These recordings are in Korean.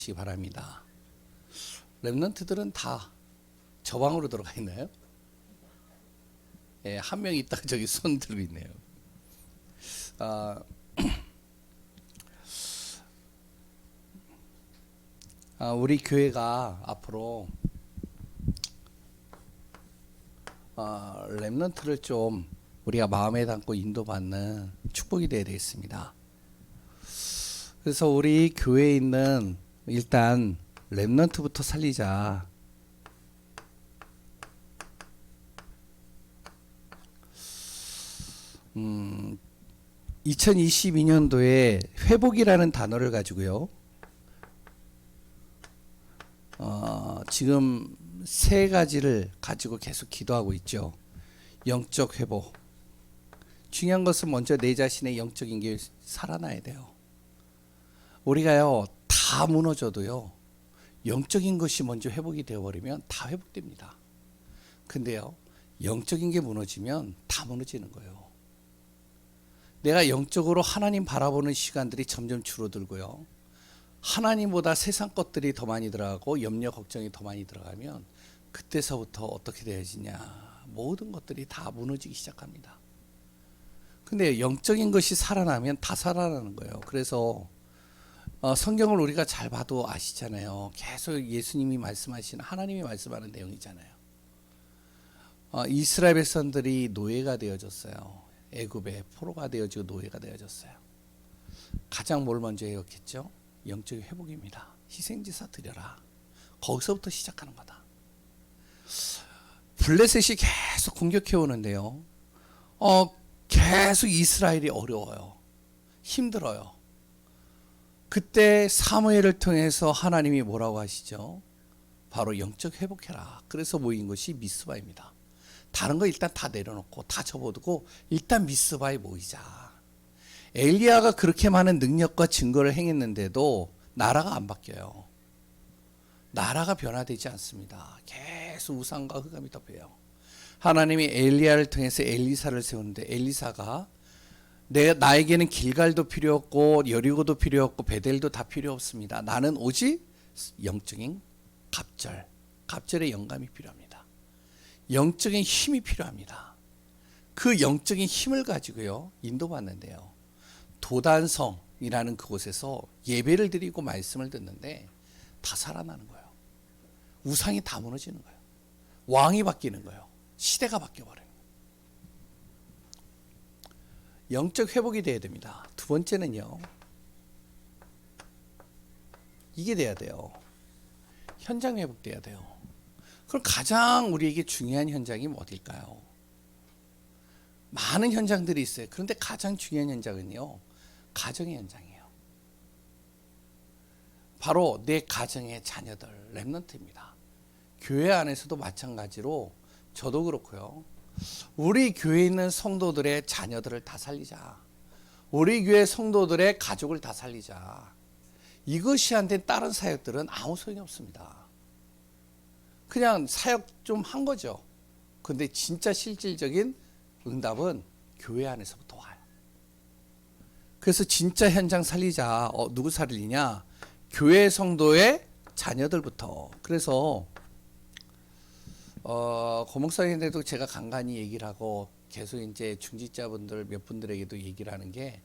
시기 바랍니다. 렘넌트들은 다 저 방으로 들어가 있나요? 예, 한 명 있다가 저기 손 들고 있네요. 아, 우리 교회가 앞으로 렘넌트를 좀 우리가 마음에 담고 인도받는 축복이 되어야 되겠습니다. 그래서 우리 교회에 있는 일단 렘넌트부터 살리자. 2022년도에 회복이라는 단어를 가지고요. 지금 세 가지를 가지고 계속 기도하고 있죠. 영적 회복. 중요한 것은 먼저 내 자신의 영적인 게 살아나야 돼요. 우리가요, 다 무너져도요, 영적인 것이 먼저 회복이 되어버리면 다 회복됩니다. 근데요, 영적인 게 무너지면 다 무너지는 거예요. 내가 영적으로 하나님 바라보는 시간들이 점점 줄어들고요. 하나님보다 세상 것들이 더 많이 들어가고 염려 걱정이 더 많이 들어가면 그때서부터 어떻게 되어지냐, 모든 것들이 다 무너지기 시작합니다. 근데 영적인 것이 살아나면 다 살아나는 거예요. 그래서 성경을 우리가 잘 봐도 아시잖아요. 계속 예수님이 말씀하시는, 하나님이 말씀하는 내용이잖아요. 이스라엘 백성들이 노예가 되어졌어요. 애굽의 포로가 되어지고 노예가 되어졌어요. 가장 뭘 먼저 해왔겠죠? 영적인 회복입니다. 희생제사 드려라. 거기서부터 시작하는 거다. 블레셋이 계속 공격해 오는데요. 계속 이스라엘이 어려워요. 힘들어요. 그때 사무엘을 통해서 하나님이 뭐라고 하시죠? 바로 영적 회복해라. 그래서 모인 것이 미스바입니다. 다른 거 일단 다 내려놓고 다 접어두고 일단 미스바에 모이자. 엘리야가 그렇게 많은 능력과 증거를 행했는데도 나라가 안 바뀌어요. 나라가 변화되지 않습니다. 계속 우상과 흑암이 덮여요. 하나님이 엘리야를 통해서 엘리사를 세우는데 엘리사가 나에게는 길갈도 필요 없고 여리고도 필요 없고 베델도 다 필요 없습니다. 나는 오직 영적인 갑절의 영감이 필요합니다. 영적인 힘이 필요합니다. 그 영적인 힘을 가지고요, 인도받는데요. 도단성이라는 그곳에서 예배를 드리고 말씀을 듣는데 다 살아나는 거예요. 우상이 다 무너지는 거예요. 왕이 바뀌는 거예요. 시대가 바뀌어버려요. 영적 회복이 돼야 됩니다. 두 번째는요, 이게 돼야 돼요. 현장 회복돼야 돼요. 그럼 가장 우리에게 중요한 현장이 어딜까요? 많은 현장들이 있어요. 그런데 가장 중요한 현장은요, 가정의 현장이에요. 바로 내 가정의 자녀들, 렘넌트입니다. 교회 안에서도 마찬가지로 저도 그렇고요. 우리 교회에 있는 성도들의 자녀들을 다 살리자. 우리 교회 성도들의 가족을 다 살리자. 이것이 안 된 다른 사역들은 아무 소용이 없습니다. 그냥 사역 좀 한 거죠. 근데 진짜 실질적인 응답은 교회 안에서부터 와요. 그래서 진짜 현장 살리자. 누구 살리냐? 교회 성도의 자녀들부터. 그래서 고목사님들도 제가 간간히 얘기를 하고 계속 이제 중직자분들 몇 분들에게도 얘기를 하는 게,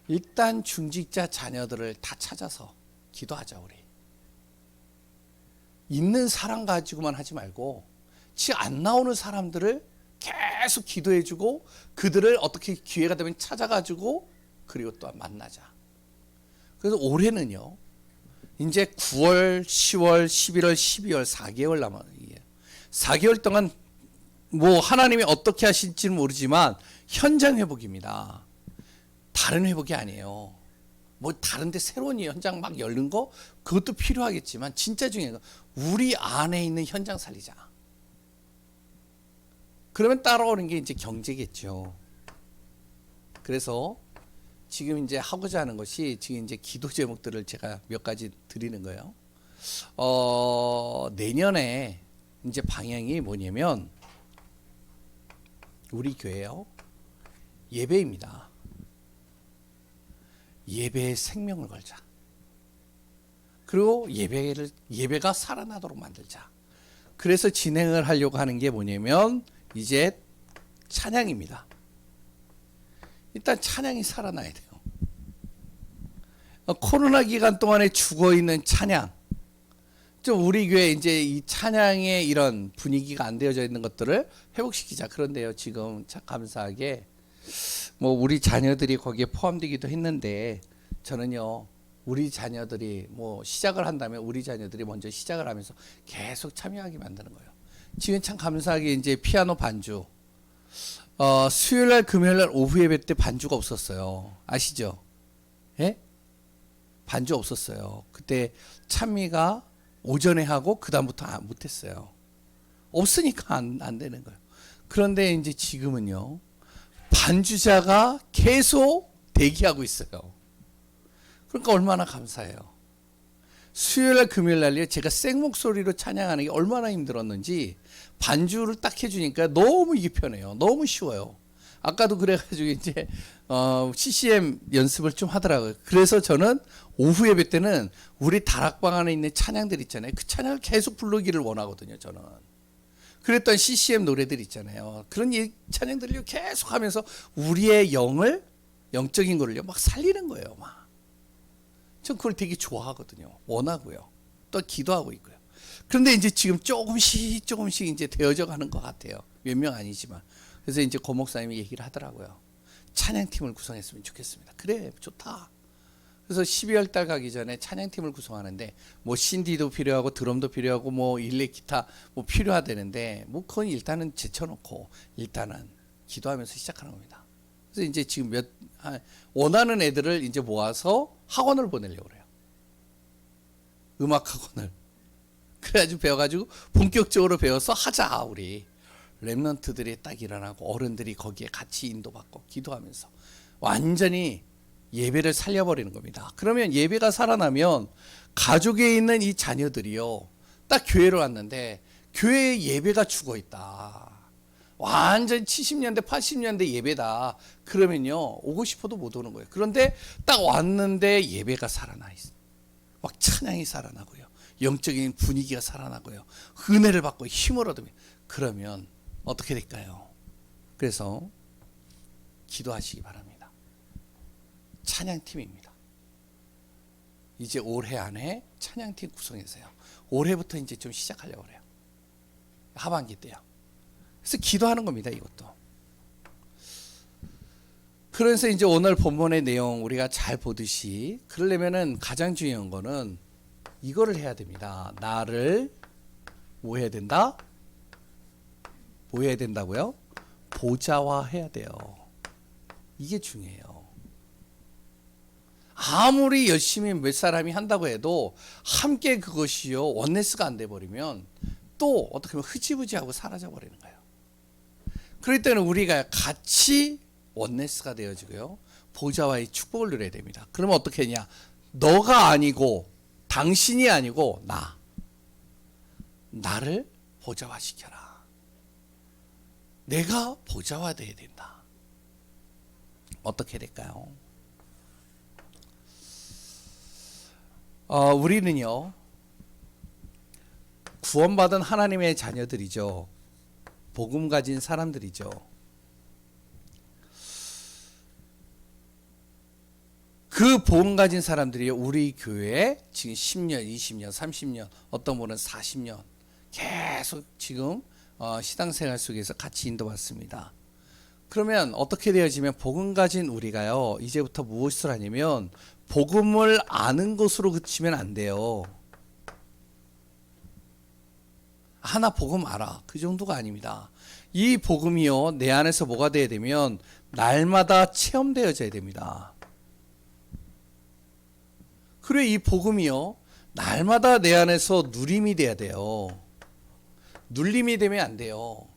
일단 중직자 자녀들을 다 찾아서 기도하자. 우리 있는 사람 가지고만 하지 말고 지금 안 나오는 사람들을 계속 기도해주고 그들을 어떻게 기회가 되면 찾아가지고 그리고 또 만나자. 그래서 올해는요, 이제 9월, 10월, 11월, 12월 4개월 남아요. 4개월 동안 뭐 하나님이 어떻게 하실지는 모르지만 현장 회복입니다. 다른 회복이 아니에요. 뭐 다른데 새로운 현장 막 열는 거, 그것도 필요하겠지만 진짜 중요한 건 우리 안에 있는 현장 살리자. 그러면 따라오는 게 이제 경제겠죠. 그래서 지금 이제 하고자 하는 것이, 지금 이제 기도 제목들을 제가 몇 가지 드리는 거예요. 내년에 이제 방향이 뭐냐면, 우리 교회요, 예배입니다. 예배에 생명을 걸자. 그리고 예배가 살아나도록 만들자. 그래서 진행을 하려고 하는 게 뭐냐면 이제 찬양입니다. 일단 찬양이 살아나야 돼요. 코로나 기간 동안에 죽어 있는 찬양, 좀 우리 교회 이제 이 찬양의 이런 분위기가 안 되어져 있는 것들을 회복시키자. 그런데요, 지금 참 감사하게 뭐 우리 자녀들이 거기에 포함되기도 했는데, 저는요 우리 자녀들이 뭐 시작을 한다면 우리 자녀들이 먼저 시작을 하면서 계속 참여하게 만드는 거예요. 지금 참 감사하게 이제 피아노 반주, 수요일날 금요일날 오후 예배 때 반주가 없었어요. 아시죠? 예? 반주 없었어요. 그때 찬미가 오전에 하고 그 다음부터 못했어요. 없으니까 안 되는 거예요. 그런데 이제 지금은요, 반주자가 계속 대기하고 있어요. 그러니까 얼마나 감사해요. 수요일날 금요일날요, 제가 생목소리로 찬양하는 게 얼마나 힘들었는지 반주를 딱 해주니까 너무 이게 편해요. 너무 쉬워요. 아까도 그래가지고 이제 CCM 연습을 좀 하더라고요. 그래서 저는 오후 예배 때는 우리 다락방 안에 있는 찬양들 있잖아요. 그 찬양을 계속 부르기를 원하거든요, 저는. 그랬던 CCM 노래들 있잖아요. 그런 찬양들을 계속 하면서 우리의 영적인 거를요, 막 살리는 거예요, 막. 전 그걸 되게 좋아하거든요. 원하고요. 또 기도하고 있고요. 그런데 이제 지금 조금씩 이제 되어져 가는 것 같아요. 몇 명 아니지만. 그래서 이제 고 목사님이 얘기를 하더라고요. 찬양팀을 구성했으면 좋겠습니다. 그래, 좋다. 그래서 12월 달 가기 전에 찬양팀을 구성하는데, 뭐 신디도 필요하고 드럼도 필요하고 뭐 일렉 기타 뭐 필요하다는데, 뭐 그건 일단은 제쳐놓고 일단은 기도하면서 시작하는 겁니다. 그래서 이제 지금 원하는 애들을 이제 모아서 학원을 보내려고 그래요. 음악 학원을. 그래가지고 배워가지고 본격적으로 배워서 하자, 우리. 렘넌트들이 딱 일어나고 어른들이 거기에 같이 인도받고 기도하면서 완전히 예배를 살려버리는 겁니다. 그러면 예배가 살아나면 가족에 있는 이 자녀들이요, 딱 교회로 왔는데 교회의 예배가 죽어 있다. 완전 70년대 80년대 예배다. 그러면요, 오고 싶어도 못 오는 거예요. 그런데 딱 왔는데 예배가 살아나 있어요. 막 찬양이 살아나고요, 영적인 분위기가 살아나고요, 은혜를 받고 힘을 얻으면, 그러면 어떻게 될까요? 그래서 기도하시기 바랍니다. 찬양팀입니다. 이제 올해 안에 찬양팀 구성해서요, 올해부터 이제 좀 시작하려고 그래요. 하반기 때요. 그래서 기도하는 겁니다, 이것도. 그래서 이제 오늘 본문의 내용 우리가 잘 보듯이, 그러려면은 가장 중요한 거는 이거를 해야 됩니다. 나를 뭐 해야 된다? 뭐 해야 된다고요? 보좌화해야 돼요. 이게 중요해요. 아무리 열심히 몇 사람이 한다고 해도 함께 그것이요, 원네스가 안 돼 버리면 또 어떻게 보면 흐지부지하고 사라져 버리는 거예요. 그럴 때는 우리가 같이 원네스가 되어지고요, 보좌와의 축복을 누려야 됩니다. 그러면 어떻게 했냐? 너가 아니고, 당신이 아니고 나를 보좌화시켜라. 내가 보좌화돼야 된다. 어떻게 될까요? 우리는요, 구원받은 하나님의 자녀들이죠. 복음 가진 사람들이죠. 그 복음 가진 사람들이 우리 교회에 지금 10년, 20년, 30년, 어떤 분은 40년 계속 지금 신앙생활 속에서 같이 인도받습니다. 그러면 어떻게 되어지면, 복음 가진 우리가요, 이제부터 무엇을 하냐면 복음을 아는 것으로 그치면 안 돼요. 하나 복음 알아, 그 정도가 아닙니다. 이 복음이요, 내 안에서 뭐가 돼야 되면 날마다 체험되어져야 됩니다. 그래, 이 복음이요, 날마다 내 안에서 누림이 돼야 돼요. 눌림이 되면 안 돼요.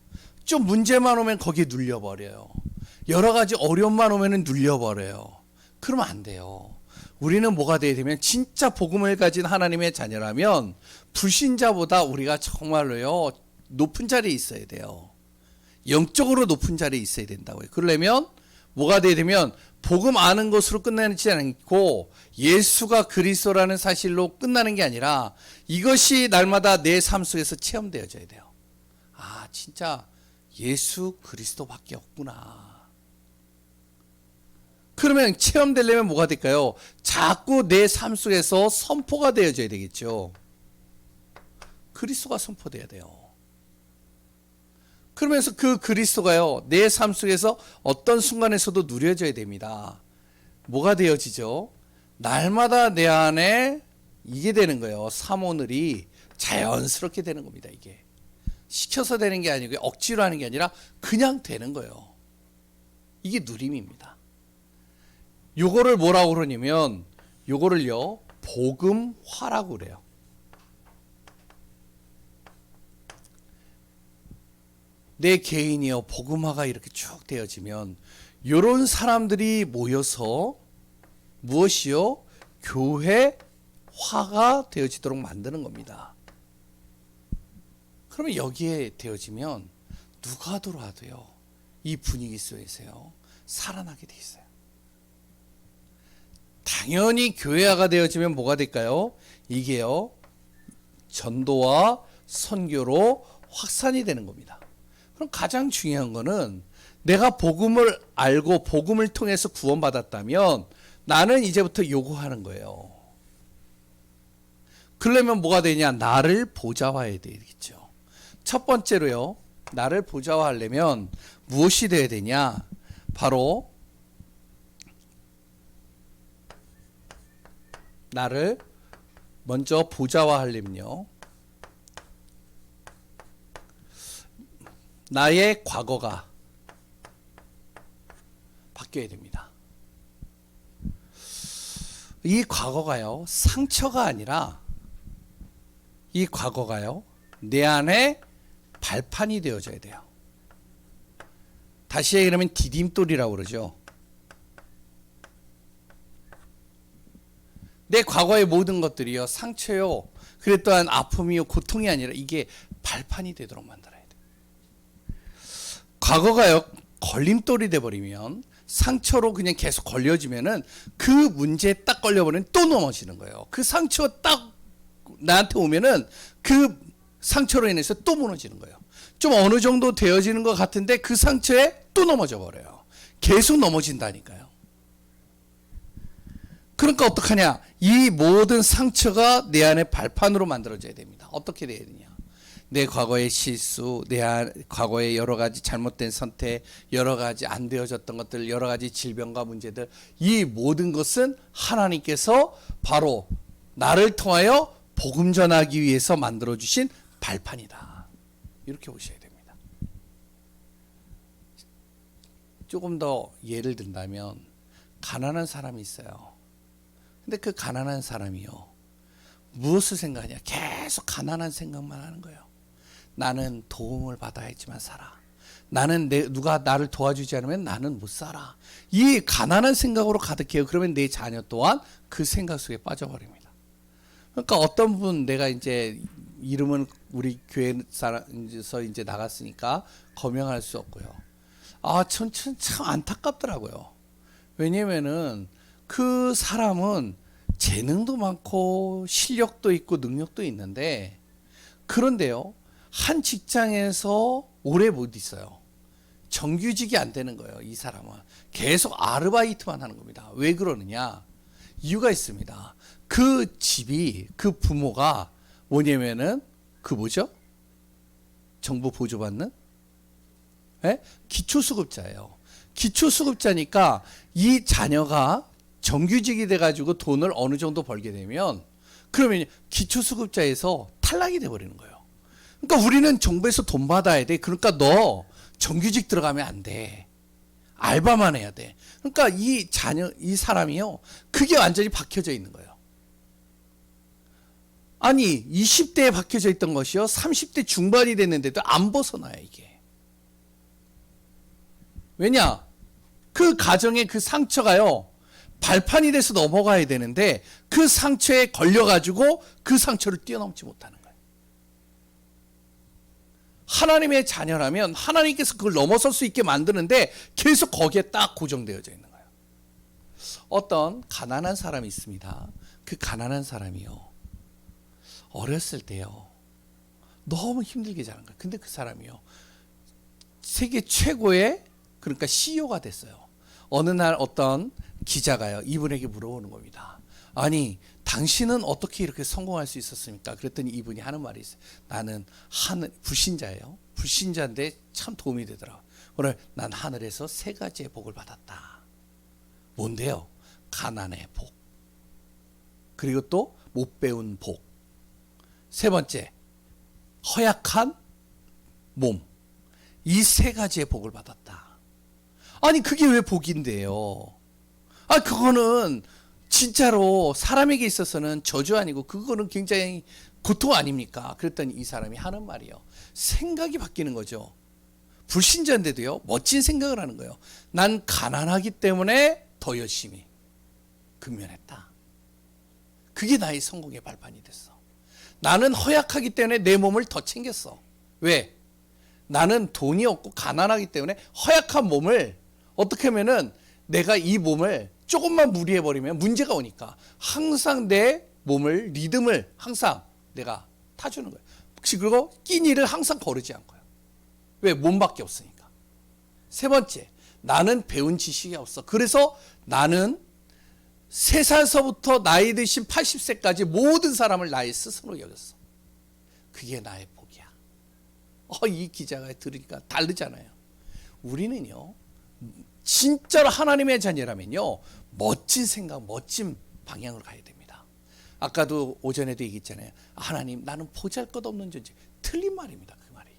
좀 문제만 오면 거기에 눌려버려요. 여러 가지 어려움만 오면 눌려버려요. 그러면 안 돼요. 우리는 뭐가 돼야 되면, 진짜 복음을 가진 하나님의 자녀라면 불신자보다 우리가 정말로요, 높은 자리에 있어야 돼요. 영적으로 높은 자리에 있어야 된다고요. 그러려면 뭐가 돼야 되면 복음 아는 것으로 끝나지 않고 예수가 그리스도라는 사실로 끝나는 게 아니라 이것이 날마다 내 삶 속에서 체험되어져야 돼요. 아, 진짜 예수 그리스도밖에 없구나. 그러면 체험되려면 뭐가 될까요? 자꾸 내 삶 속에서 선포가 되어져야 되겠죠. 그리스도가 선포돼야 돼요. 그러면서 그 그리스도가요, 내 삶 속에서 어떤 순간에서도 누려져야 됩니다. 뭐가 되어지죠? 날마다 내 안에 이게 되는 거예요. 사모늘이 자연스럽게 되는 겁니다. 이게 시켜서 되는 게 아니고 억지로 하는 게 아니라 그냥 되는 거예요. 이게 누림입니다. 요거를 뭐라고 그러냐면 요거를요, 복음화라고 그래요. 내 개인이요, 복음화가 이렇게 쭉 되어지면 이런 사람들이 모여서 무엇이요? 교회화가 되어지도록 만드는 겁니다. 그러면 여기에 되어지면 누가 들어와도요, 이 분위기 속에서요, 살아나게 돼 있어요. 당연히 교회화가 되어지면 뭐가 될까요? 이게요, 전도와 선교로 확산이 되는 겁니다. 그럼 가장 중요한 거는 내가 복음을 알고 복음을 통해서 구원받았다면 나는 이제부터 요구하는 거예요. 그러려면 뭐가 되냐? 나를 보좌화해야 되겠죠. 첫 번째로요, 나를 보좌화하려면 무엇이 돼야 되냐? 바로 나를 먼저 보좌화하려면요, 나의 과거가 바뀌어야 됩니다. 이 과거가요, 상처가 아니라 이 과거가요, 내 안에 발판이 되어져야 돼요. 다시 얘기하면 디딤돌이라고 그러죠. 내 과거의 모든 것들이요, 상처요, 그래 또한 아픔이요, 고통이 아니라 이게 발판이 되도록 만들어야 돼요. 과거가요, 걸림돌이 돼버리면, 상처로 그냥 계속 걸려지면은 그 문제에 딱 걸려버리면 또 넘어지는 거예요. 그 상처가 딱 나한테 오면은 그 상처로 인해서 또 무너지는 거예요. 좀 어느 정도 되어지는 것 같은데 그 상처에 또 넘어져 버려요. 계속 넘어진다니까요. 그러니까 어떡하냐? 이 모든 상처가 내 안에 발판으로 만들어져야 됩니다. 어떻게 돼야 되냐? 내 과거의 실수, 과거의 여러 가지 잘못된 선택, 여러 가지 안 되어졌던 것들, 여러 가지 질병과 문제들, 이 모든 것은 하나님께서 바로 나를 통하여 복음 전하기 위해서 만들어주신 발판이다. 이렇게 보셔야 됩니다. 조금 더 예를 든다면 가난한 사람이 있어요. 근데 그 가난한 사람이요, 무엇을 생각하냐? 계속 가난한 생각만 하는 거예요. 나는 도움을 받아야지만 살아. 나는 누가 나를 도와주지 않으면 나는 못 살아. 이 가난한 생각으로 가득해요. 그러면 내 자녀 또한 그 생각 속에 빠져버립니다. 그러니까 어떤 분, 내가 이제 이름은 우리 교회에서 이제 나갔으니까 거명할 수 없고요. 아, 참 안타깝더라고요. 왜냐면은 그 사람은 재능도 많고 실력도 있고 능력도 있는데, 그런데요, 한 직장에서 오래 못 있어요. 정규직이 안 되는 거예요. 이 사람은 계속 아르바이트만 하는 겁니다. 왜 그러느냐? 이유가 있습니다. 그 집이, 그 부모가 뭐냐면은 그 뭐죠? 정부 보조받는 기초수급자예요. 기초수급자니까 이 자녀가 정규직이 돼가지고 돈을 어느 정도 벌게 되면, 그러면 기초수급자에서 탈락이 돼버리는 거예요. 그러니까 우리는 정부에서 돈 받아야 돼. 그러니까 너 정규직 들어가면 안 돼. 알바만 해야 돼. 그러니까 이 사람이요, 그게 완전히 박혀져 있는 거예요. 아니, 20대에 박혀져 있던 것이요, 30대 중반이 됐는데도 안 벗어나요, 이게. 왜냐? 그 가정의 그 상처가요, 발판이 돼서 넘어가야 되는데 그 상처에 걸려가지고 그 상처를 뛰어넘지 못하는 거예요. 하나님의 자녀라면 하나님께서 그걸 넘어설 수 있게 만드는데 계속 거기에 딱 고정되어져 있는 거예요. 어떤 가난한 사람이 있습니다. 그 가난한 사람이요, 어렸을 때요 너무 힘들게 자란 거예요. 근데 그 사람이요 세계 최고의, 그러니까 CEO가 됐어요. 어느 날 어떤 기자가요 이분에게 물어보는 겁니다. 아니 당신은 어떻게 이렇게 성공할 수 있었습니까? 그랬더니 이분이 하는 말이 있어요. 나는 불신자예요. 불신자인데 참 도움이 되더라. 오늘 난 하늘에서 세 가지의 복을 받았다. 뭔데요? 가난의 복, 그리고 또 못 배운 복, 세 번째 허약한 몸, 이 세 가지의 복을 받았다. 아니 그게 왜 복인데요? 아 그거는 진짜로 사람에게 있어서는 저주 아니고 그거는 굉장히 고통 아닙니까? 그랬더니 이 사람이 하는 말이요, 생각이 바뀌는 거죠. 불신자인데도요 멋진 생각을 하는 거예요. 난 가난하기 때문에 더 열심히 근면했다. 그게 나의 성공의 발판이 됐어. 나는 허약하기 때문에 내 몸을 더 챙겼어. 왜? 나는 돈이 없고 가난하기 때문에 허약한 몸을 어떻게 하면은 내가 이 몸을 조금만 무리해버리면 문제가 오니까 항상 내 몸을, 리듬을 항상 내가 타주는 거예요. 그리고 끼니를 항상 거르지 않고요. 왜? 몸밖에 없으니까. 세 번째, 나는 배운 지식이 없어. 그래서 나는 3살서부터 나이 드신 80세까지 모든 사람을 나의 스승으로 여겼어. 그게 나의 복이야. 이 기자가 들으니까 다르잖아요. 우리는요 진짜로 하나님의 자녀라면요 멋진 생각, 멋진 방향으로 가야 됩니다. 아까도 오전에도 얘기했잖아요. 하나님 나는 보잘것없는 존재. 틀린 말입니다. 그 말이.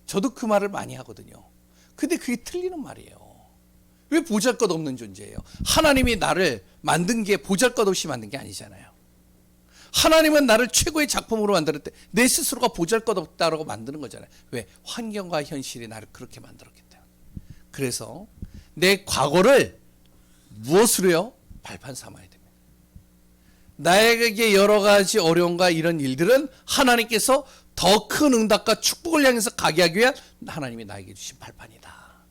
저도 그 말을 많이 하거든요. 근데 그게 틀리는 말이에요. 왜 보잘것없는 존재예요? 하나님이 나를 만든 게 보잘것없이 만든 게 아니잖아요. 하나님은 나를 최고의 작품으로 만들 때 내 스스로가 보잘것없다라고 만드는 거잖아요. 왜? 환경과 현실이 나를 그렇게 만들었기 때문에. 그래서 내 과거를 무엇으로요? 발판 삼아야 됩니다. 나에게 여러 가지 어려움과 이런 일들은 하나님께서 더 큰 응답과 축복을 향해서 가게 하기 위한 하나님이 나에게 주신 발판이다.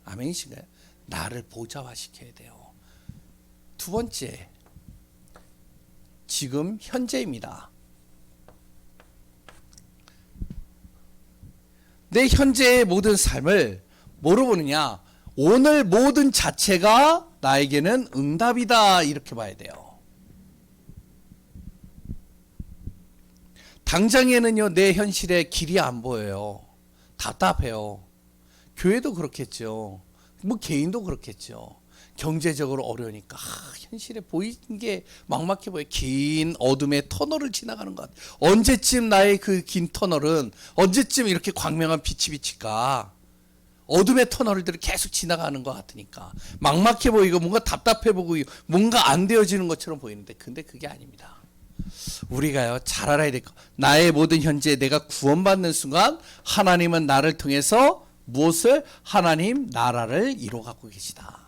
아멘이신가요? 나를 보좌화시켜야 돼요. 두 번째, 지금 현재입니다. 내 현재의 모든 삶을 뭐로 보느냐? 오늘 모든 자체가 나에게는 응답이다, 이렇게 봐야 돼요. 당장에는요 내 현실에 길이 안 보여요. 답답해요. 교회도 그렇겠죠. 뭐 개인도 그렇겠죠. 경제적으로 어려우니까 현실에 보이는 게 막막해 보여. 긴 어둠의 터널을 지나가는 것 같아. 언제쯤 나의 그 긴 터널은, 언제쯤 이렇게 광명한 빛이 비칠까? 어둠의 터널들을 계속 지나가는 것 같으니까 막막해 보이고 뭔가 답답해 보이고 뭔가 안 되어지는 것처럼 보이는데, 근데 그게 아닙니다. 우리가요 잘 알아야 될 거, 나의 모든 현재 내가 구원받는 순간 하나님은 나를 통해서 무엇을? 하나님 나라를 이루어가고 계시다.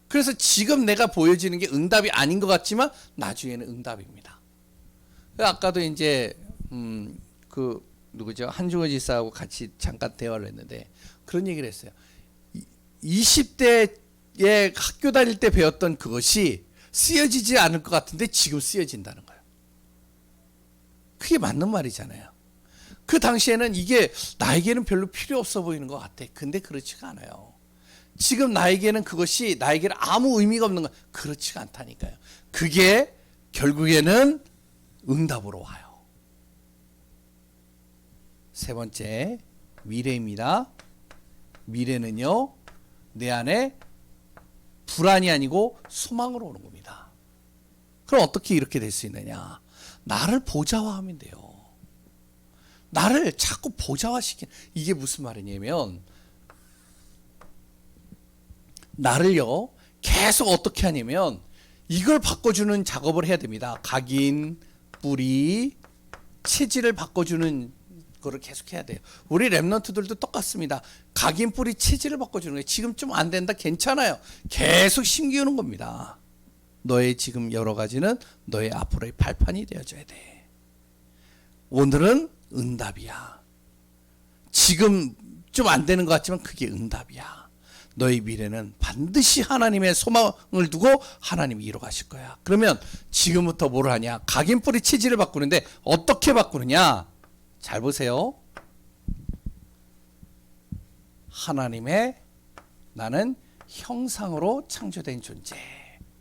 그래서 지금 내가 보여지는 게 응답이 아닌 것 같지만 나중에는 응답입니다. 아까도 이제 그 누구죠? 한중호 지사하고 같이 잠깐 대화를 했는데 그런 얘기를 했어요. 20대에 학교 다닐 때 배웠던 그것이 쓰여지지 않을 것 같은데 지금 쓰여진다는 거예요. 그게 맞는 말이잖아요. 그 당시에는 이게 나에게는 별로 필요 없어 보이는 것 같아. 근데 그렇지가 않아요. 지금 나에게는 그것이 나에게는 아무 의미가 없는 거, 그렇지가 않다니까요. 그게 결국에는 응답으로 와요. 세 번째, 미래입니다. 미래는요 내 안에 불안이 아니고 소망으로 오는 겁니다. 그럼 어떻게 이렇게 될 수 있느냐? 나를 보좌화하면 돼요. 나를 자꾸 보좌화시키는, 이게 무슨 말이냐면 나를요 계속 어떻게 하냐면 이걸 바꿔주는 작업을 해야 됩니다. 각인, 뿌리, 체질을 바꿔주는 거를 계속 해야 돼요. 우리 랩런트들도 똑같습니다. 각인, 뿌리, 체질을 바꿔주는 거예요. 지금 좀 안 된다, 괜찮아요. 계속 심기우는 겁니다. 너의 지금 여러 가지는 너의 앞으로의 발판이 되어줘야 돼. 오늘은 응답이야. 지금 좀 안 되는 것 같지만 그게 응답이야. 너희 미래는 반드시 하나님의 소망을 두고 하나님이 이루어 가실 거야. 그러면 지금부터 뭘 하냐? 각인뿌리 체질을 바꾸는데 어떻게 바꾸느냐? 잘 보세요. 하나님의 나는 형상으로 창조된 존재.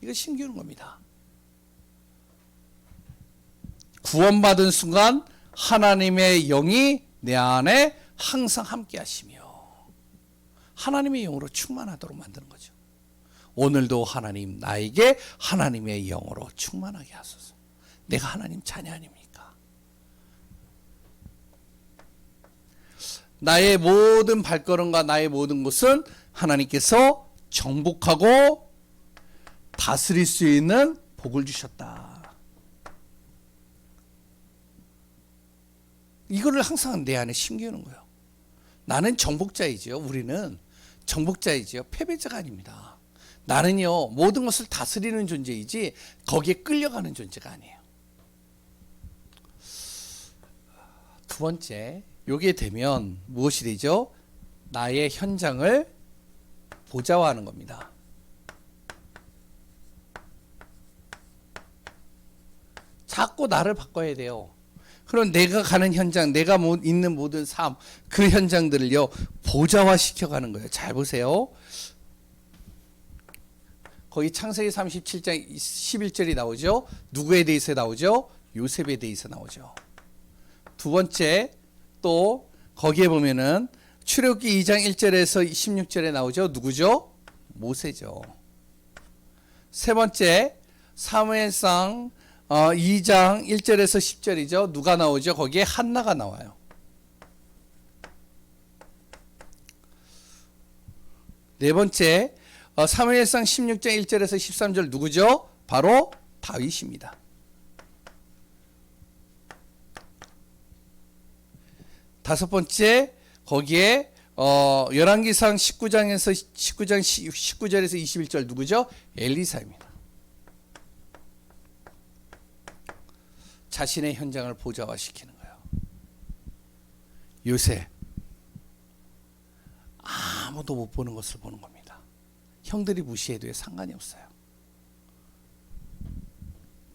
이거 신기한 겁니다. 구원받은 순간 하나님의 영이 내 안에 항상 함께 하시며 하나님의 영으로 충만하도록 만드는 거죠. 오늘도 하나님 나에게 하나님의 영으로 충만하게 하소서. 내가 하나님 자녀 아닙니까? 나의 모든 발걸음과 나의 모든 것은 하나님께서 정복하고 다스릴 수 있는 복을 주셨다. 이거를 항상 내 안에 심기우는 거예요. 나는 정복자이지요. 우리는 정복자이지요. 패배자가 아닙니다. 나는요 모든 것을 다스리는 존재이지 거기에 끌려가는 존재가 아니에요. 두 번째, 요게 되면 무엇이 되죠? 나의 현장을 보좌화하는 겁니다. 자꾸 나를 바꿔야 돼요. 그럼 내가 가는 현장, 내가 있는 모든 삶, 그 현장들을요 보좌화 시켜가는 거예요. 잘 보세요. 거기 창세기 37장 11절이 나오죠. 누구에 대해서 나오죠? 요셉에 대해서 나오죠. 두 번째, 또 거기에 보면은 출애굽기 2장 1절에서 16절에 나오죠. 누구죠? 모세죠. 세 번째, 사무엘상 2장 1절에서 10절이죠. 누가 나오죠? 거기에 한나가 나와요. 네 번째, 사무엘상 16장 1절에서 13절 누구죠? 바로 다윗입니다. 다섯 번째, 거기에 열왕기상 19절에서 21절 누구죠? 엘리사입니다. 자신의 현장을 보좌화시키는 거예요. 요새 아무도 못 보는 것을 보는 겁니다. 형들이 무시해도 상관이 없어요.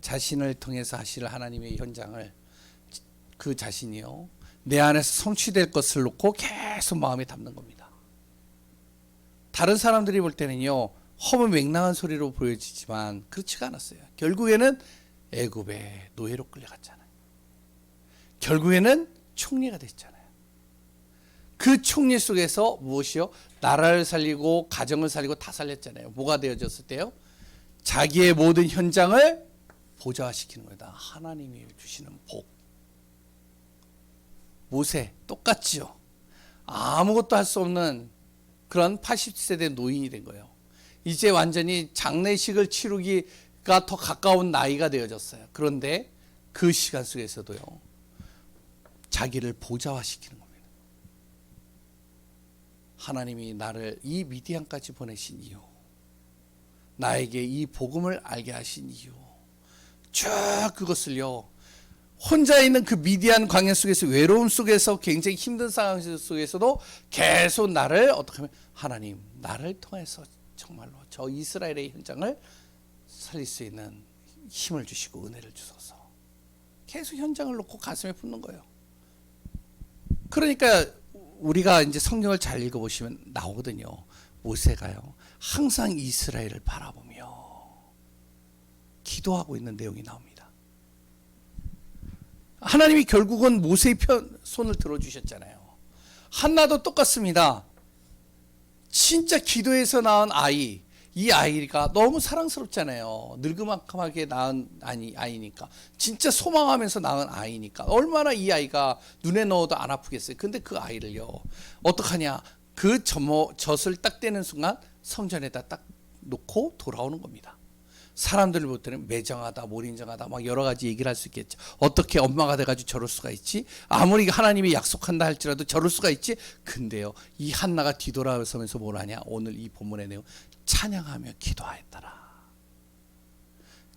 자신을 통해서 하실 하나님의 현장을 그 자신이요 내 안에서 성취될 것을 놓고 계속 마음에 담는 겁니다. 다른 사람들이 볼 때는요 허무맹랑한 소리로 보여지지만 그렇지가 않았어요. 결국에는 애굽의 노예로 끌려갔잖아요. 결국에는 총리가 됐잖아요. 그 총리 속에서 무엇이요? 나라를 살리고 가정을 살리고 다 살렸잖아요. 뭐가 되어졌을 때요? 자기의 모든 현장을 보좌화시키는 거다. 하나님이 주시는 복. 모세 똑같지요. 아무것도 할 수 없는 그런 80세대 노인이 된 거예요. 이제 완전히 장례식을 치르기가 더 가까운 나이가 되어졌어요. 그런데 그 시간 속에서도요 자기를 보좌화시키는 겁니다. 하나님이 나를 이 미디안까지 보내신 이유, 나에게 이 복음을 알게 하신 이유, 쭉 그것을요 혼자 있는 그 미디안 광야 속에서 외로움 속에서 굉장히 힘든 상황 속에서도 계속 나를 어떻게 하면 하나님 나를 통해서 정말로 저 이스라엘의 현장을 살릴 수 있는 힘을 주시고 은혜를 주소서. 계속 현장을 놓고 가슴에 품는 거예요. 그러니까 우리가 이제 성경을 잘 읽어보시면 나오거든요. 모세가요 항상 이스라엘을 바라보며 기도하고 있는 내용이 나옵니다. 하나님이 결국은 모세의 손을 들어주셨잖아요. 한나도 똑같습니다. 진짜 기도에서 낳은 아이, 이 아이가 너무 사랑스럽잖아요. 늙그막하게 낳은 아이니까. 진짜 소망하면서 낳은 아이니까. 얼마나 이 아이가 눈에 넣어도 안 아프겠어요. 근데 그 아이를요 어떡하냐, 그 젖을 딱 떼는 순간 성전에다 딱 놓고 돌아오는 겁니다. 사람들을 볼 때는 매정하다, 몰인정하다, 막 여러 가지 얘기를 할 수 있겠죠. 어떻게 엄마가 돼가지고 저럴 수가 있지? 아무리 하나님이 약속한다 할지라도 저럴 수가 있지? 근데요, 이 한나가 뒤돌아서면서 뭘 하냐? 오늘 이 본문의 내용, 찬양하며 기도하였더라.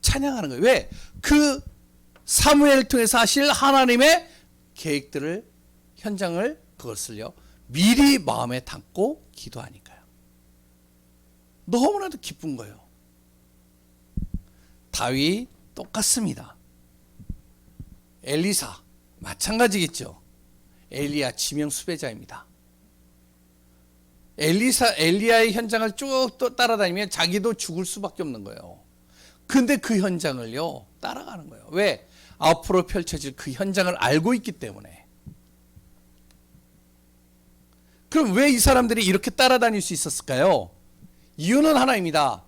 찬양하는 거예요. 왜? 그 사무엘을 통해서 하실 하나님의 계획들을 현장을 그것을요 미리 마음에 담고 기도하니까요. 너무나도 기쁜 거예요. 다윗 똑같습니다. 엘리사 마찬가지겠죠. 엘리야 지명 수배자입니다. 엘리야의 현장을 쭉 또 따라다니면 자기도 죽을 수밖에 없는 거예요. 근데 그 현장을요 따라가는 거예요. 왜? 앞으로 펼쳐질 그 현장을 알고 있기 때문에. 그럼 왜 이 사람들이 이렇게 따라다닐 수 있었을까요? 이유는 하나입니다.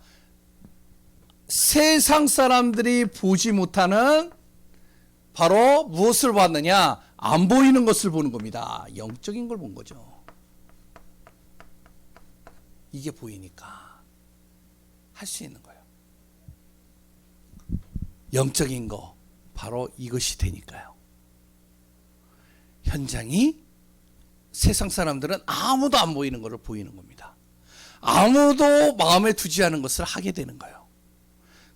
세상 사람들이 보지 못하는 바로 무엇을 봤느냐? 안 보이는 것을 보는 겁니다. 영적인 걸 본 거죠. 이게 보이니까 할 수 있는 거예요. 영적인 거 바로 이것이 되니까요. 현장이 세상 사람들은 아무도 안 보이는 것을 보이는 겁니다. 아무도 마음에 두지 않은 것을 하게 되는 거예요.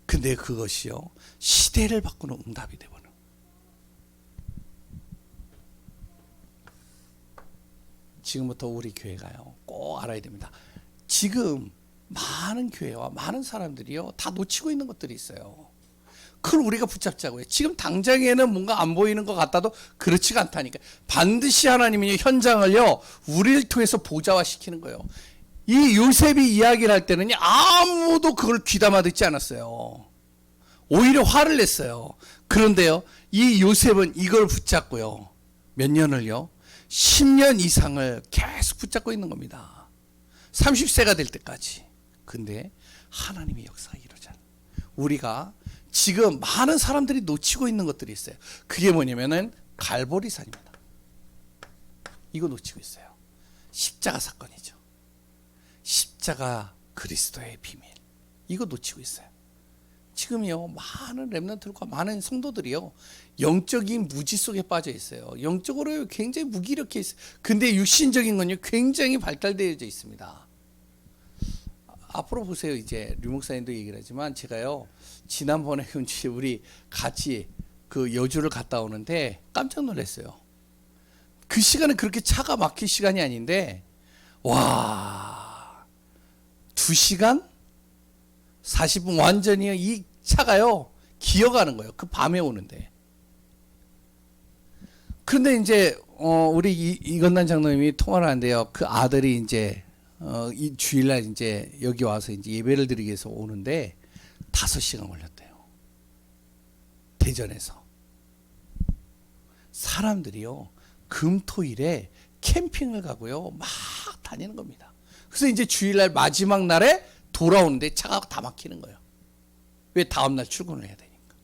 근데 그것이요 시대를 바꾸는 응답이 되버려. 지금부터 우리 교회가요 꼭 알아야 됩니다. 지금 많은 교회와 많은 사람들이요 다 놓치고 있는 것들이 있어요. 그걸 우리가 붙잡자고요. 지금 당장에는 뭔가 안 보이는 것 같아도 그렇지가 않다니까. 반드시 하나님이 현장을요 우리를 통해서 보좌화시키는 거예요. 이 요셉이 이야기를 할 때는 아무도 그걸 귀담아 듣지 않았어요. 오히려 화를 냈어요. 그런데요 이 요셉은 이걸 붙잡고요 몇 년을요 10년 이상을 계속 붙잡고 있는 겁니다. 30세가 될 때까지. 근데 하나님의 역사가 이루잖아요. 우리가 지금 많은 사람들이 놓치고 있는 것들이 있어요. 그게 뭐냐면은 갈보리산입니다. 이거 놓치고 있어요. 십자가 사건이죠. 십자가 그리스도의 비밀. 이거 놓치고 있어요. 지금요 많은 렘넌트들과 많은 성도들이요 영적인 무지 속에 빠져 있어요. 영적으로 굉장히 무기력해 있어요. 근데 육신적인 건요 굉장히 발달되어져 있습니다. 앞으로 보세요. 이제 류 목사님도 얘기를 하지만 제가요 지난번에 우리 같이 그 여주를 갔다 오는데 깜짝 놀랐어요. 그 시간은 그렇게 차가 막힐 시간이 아닌데 와 2시간 40분 완전히 이 차가요 기어가는 거예요. 그 밤에 오는데. 그런데 이제 우리 이건단 장로님이 통화를 하는데요. 그 아들이 이제 이 주일날 이제 여기 와서 이제 예배를 드리기 위해서 오는데 5시간 걸렸대요. 대전에서. 사람들이요 금토일에 캠핑을 가고요 막 다니는 겁니다. 그래서 이제 주일날 마지막 날에 돌아오는데 차가 다 막히는 거예요. 왜? 다음날 출근을 해야 되니까.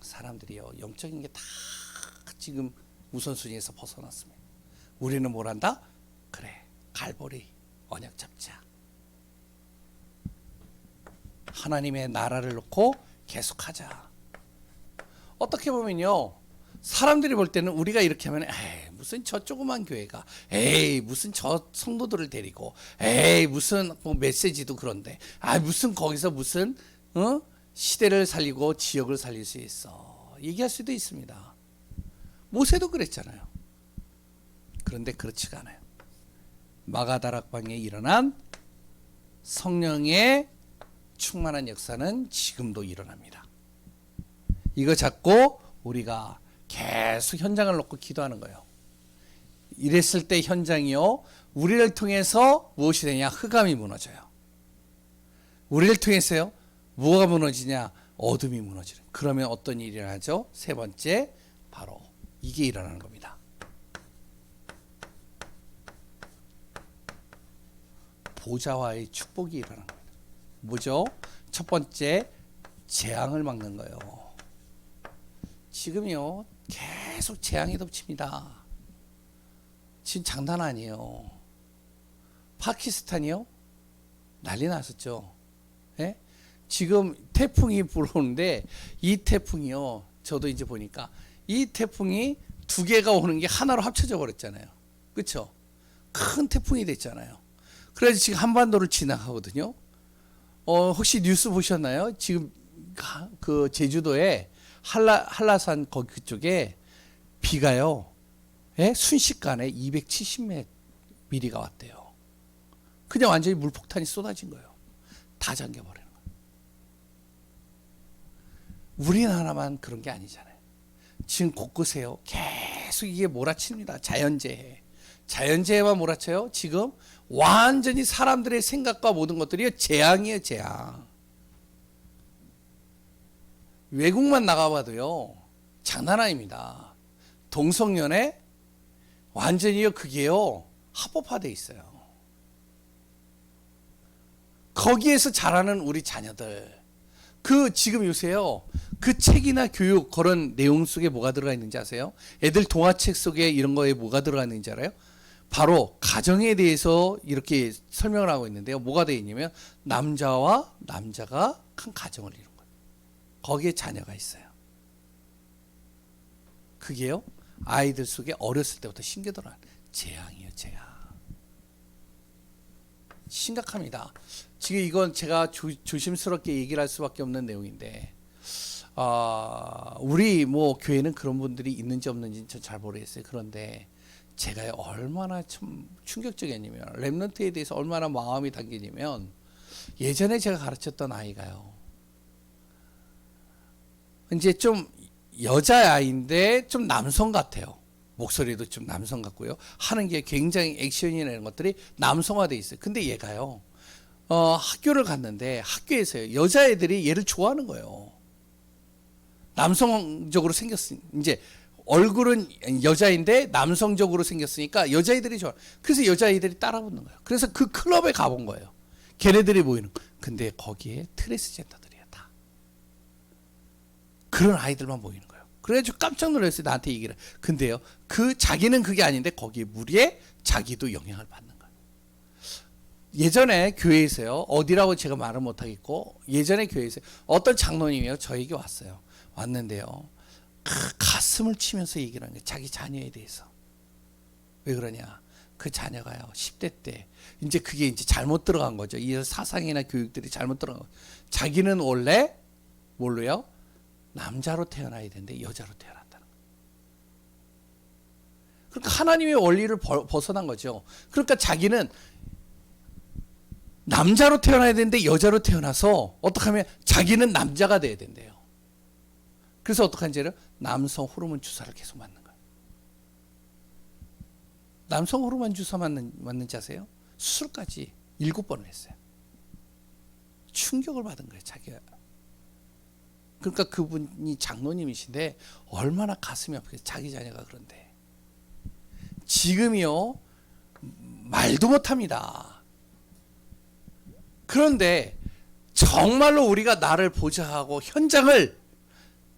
사람들이요 영적인 게 다 지금 우선순위에서 벗어났습니다. 우리는 뭘 한다? 그래 갈보리 언약 잡자. 하나님의 나라를 놓고 계속하자. 어떻게 보면요 사람들이 볼 때는 우리가 이렇게 하면 에이 무슨 저 조그만 교회가 에이 무슨 저 성도들을 데리고 에이 무슨 뭐 메시지도 그런데 아 무슨 거기서 무슨 시대를 살리고 지역을 살릴 수 있어 얘기할 수도 있습니다. 모세도 그랬잖아요. 그런데 그렇지가 않아요. 마가다락방에 일어난 성령의 충만한 역사는 지금도 일어납니다. 이거 잡고 우리가 계속 현장을 놓고 기도하는 거예요. 이랬을 때 현장이요 우리를 통해서 무엇이 되냐? 흑암이 무너져요. 우리를 통해서요 뭐가 무너지냐? 어둠이 무너지는. 그러면 어떤 일이 일어나죠? 세 번째 바로 이게 일어나는 겁니다. 보좌와의 축복이 일어나는 겁니다. 뭐죠? 첫 번째 재앙을 막는 거예요. 지금요 계속 재앙이 덮칩니다. 지금 장난 아니에요. 파키스탄이요 난리 났었죠. 예? 지금 태풍이 불어오는데 이 태풍이요 저도 이제 보니까 이 태풍이 2개가 오는 게 하나로 합쳐져 버렸잖아요. 그렇죠? 큰 태풍이 됐잖아요. 그래서 지금 한반도를 지나가거든요. 혹시 뉴스 보셨나요? 지금 그 제주도에 한라산 거기 그쪽에 비가요. 예? 순식간에 270mm가 왔대요. 그냥 완전히 물폭탄이 쏟아진 거예요. 다 잠겨버리는 거예요. 우리나라만 그런 게 아니잖아요. 지금 곳곳에요. 계속 이게 몰아칩니다. 자연재해. 자연재해만 몰아쳐요. 지금 완전히 사람들의 생각과 모든 것들이 재앙이에요. 재앙. 외국만 나가봐도요. 장난 아닙니다. 동성연애 완전히요. 그게요. 합법화돼 있어요. 거기에서 자라는 우리 자녀들. 그 지금 요새요. 그 책이나 교육 그런 내용 속에 뭐가 들어가 있는지 아세요? 애들 동화책 속에 이런 거에 뭐가 들어가 있는지 알아요? 바로 가정에 대해서 이렇게 설명을 하고 있는데요. 뭐가 되어 있냐면 남자와 남자가 한 가정을 이룬 거예요. 거기에 자녀가 있어요. 그게요. 아이들 속에 어렸을 때부터 심겨들어간 재앙이에요. 재앙. 심각합니다. 지금 이건 제가 조심스럽게 얘기를 할 수밖에 없는 내용인데 우리 뭐 교회는 그런 분들이 있는지 없는지는 전 잘 모르겠어요. 그런데 제가 얼마나 참 충격적이냐면 렘넌트에 대해서 얼마나 마음이 담기냐면 예전에 제가 가르쳤던 아이가요. 이제 좀 여자아이인데 좀 남성 같아요. 목소리도 좀 남성 같고요. 하는 게 굉장히 액션이나 이런 것들이 남성화돼 있어요. 근데 얘가요. 학교를 갔는데 학교에서요. 여자애들이 얘를 좋아하는 거예요. 남성적으로 생겼으니 이제 얼굴은 여자인데 남성적으로 생겼으니까 여자애들이 좋아. 그래서 여자애들이 따라붙는 거예요. 그래서 그 클럽에 가본 거예요. 걔네들이 모이는 거. 근데 거기에 트랜스젠더들이야 다. 그런 아이들만 모이는 거예요. 그래가지고 깜짝 놀랐어요. 나한테 얘기를. 근데요. 그 자기는 그게 아닌데 거기에 무리에 자기도 영향을 받는 거예요. 예전에 교회에서요. 어디라고 제가 말을 못하겠고 예전에 교회에서 어떤 장로님이요. 저에게 왔어요. 왔는데요. 가슴을 치면서 얘기를 하는 거예요. 자기 자녀에 대해서. 왜 그러냐. 그 자녀가요. 10대 때 이제 그게 이제 잘못 들어간 거죠. 이 사상이나 교육들이 잘못 들어간 거죠. 자기는 원래 뭘로요? 남자로 태어나야 되는데 여자로 태어났다는 거예요. 그러니까 하나님의 원리를 벗어난 거죠. 그러니까 자기는 남자로 태어나야 되는데 여자로 태어나서 어떻게 하면 자기는 남자가 돼야 된대요. 그래서 어떡한지를 남성 호르몬 주사를 계속 맞는 거예요. 남성 호르몬 주사 맞는지 아세요? 수술까지 7번을 했어요. 충격을 받은 거예요. 자기가. 그러니까 그분이 장로님이신데 얼마나 가슴이 아프겠어요. 자기 자녀가 그런데. 지금이요. 말도 못합니다. 그런데 정말로 우리가 나를 보자 하고 현장을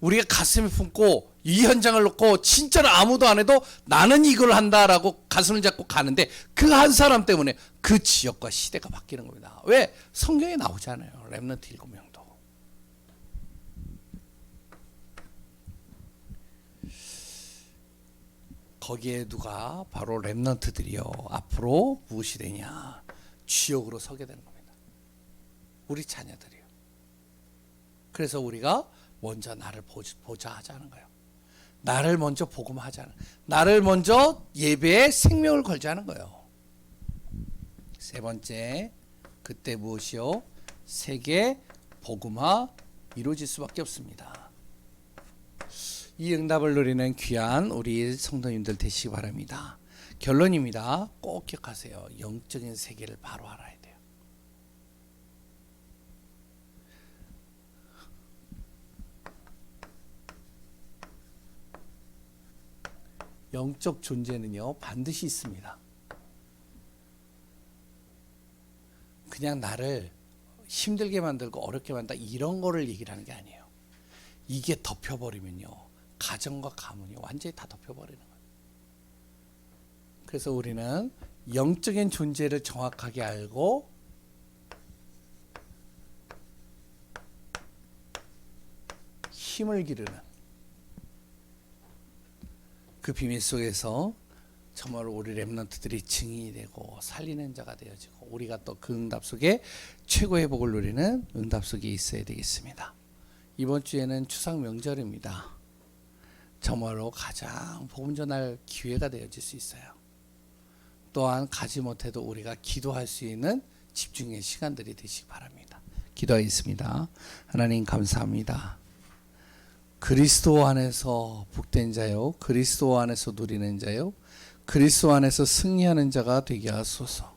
우리가 가슴에 품고 이 현장을 놓고 진짜로 아무도 안 해도 나는 이걸 한다라고 가슴을 잡고 가는데 그 한 사람 때문에 그 지역과 시대가 바뀌는 겁니다. 왜? 성경에 나오잖아요. 렘넌트 7명도. 거기에 누가 바로 렘넌트들이요. 앞으로 무엇이 되냐. 지역으로 서게 되는 겁니다. 우리 자녀들이요. 그래서 우리가 먼저 나를 보자 하자는 거예요. 나를 먼저 복음하자는, 나를 먼저 예배에 생명을 걸자는 거예요. 세 번째, 그때 무엇이요? 세계 복음화 이루어질 수밖에 없습니다. 이 응답을 누리는 귀한 우리 성도님들 되시기 바랍니다. 결론입니다. 꼭 기억하세요. 영적인 세계를 바로 알아야 돼요. 영적 존재는요 반드시 있습니다. 그냥 나를 힘들게 만들고 어렵게 만든다 이런 거를 얘기를 하는 게 아니에요. 이게 덮여버리면요 가정과 가문이 완전히 다 덮여버리는 거예요. 그래서 우리는 영적인 존재를 정확하게 알고 힘을 기르는 그 비밀 속에서 정말 우리 렘넌트들이 증인이 되고 살리는 자가 되어지고 우리가 또 그 응답 속에 최고의 복을 누리는 응답 속에 있어야 되겠습니다. 이번 주에는 추석 명절입니다. 정말로 가장 복음 전할 기회가 되어질 수 있어요. 또한 가지 못해도 우리가 기도할 수 있는 집중의 시간들이 되시기 바랍니다. 기도하겠습니다. 하나님 감사합니다. 그리스도 안에서 복된 자요, 그리스도 안에서 누리는 자요, 그리스도 안에서 승리하는 자가 되게 하소서.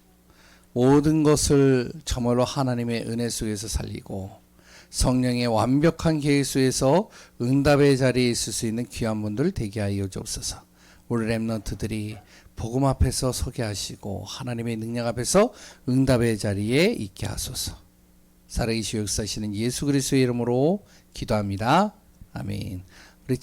모든 것을 정말로 하나님의 은혜 속에서 살리고 성령의 완벽한 계획 속에서 응답의 자리에 있을 수 있는 귀한 분들 되게 하여 주옵소서. 우리 렘넌트들이 복음 앞에서 서게 하시고 하나님의 능력 앞에서 응답의 자리에 있게 하소서. 살아계시고 역사하시는 예수 그리스도의 이름으로 기도합니다. 아멘. 우리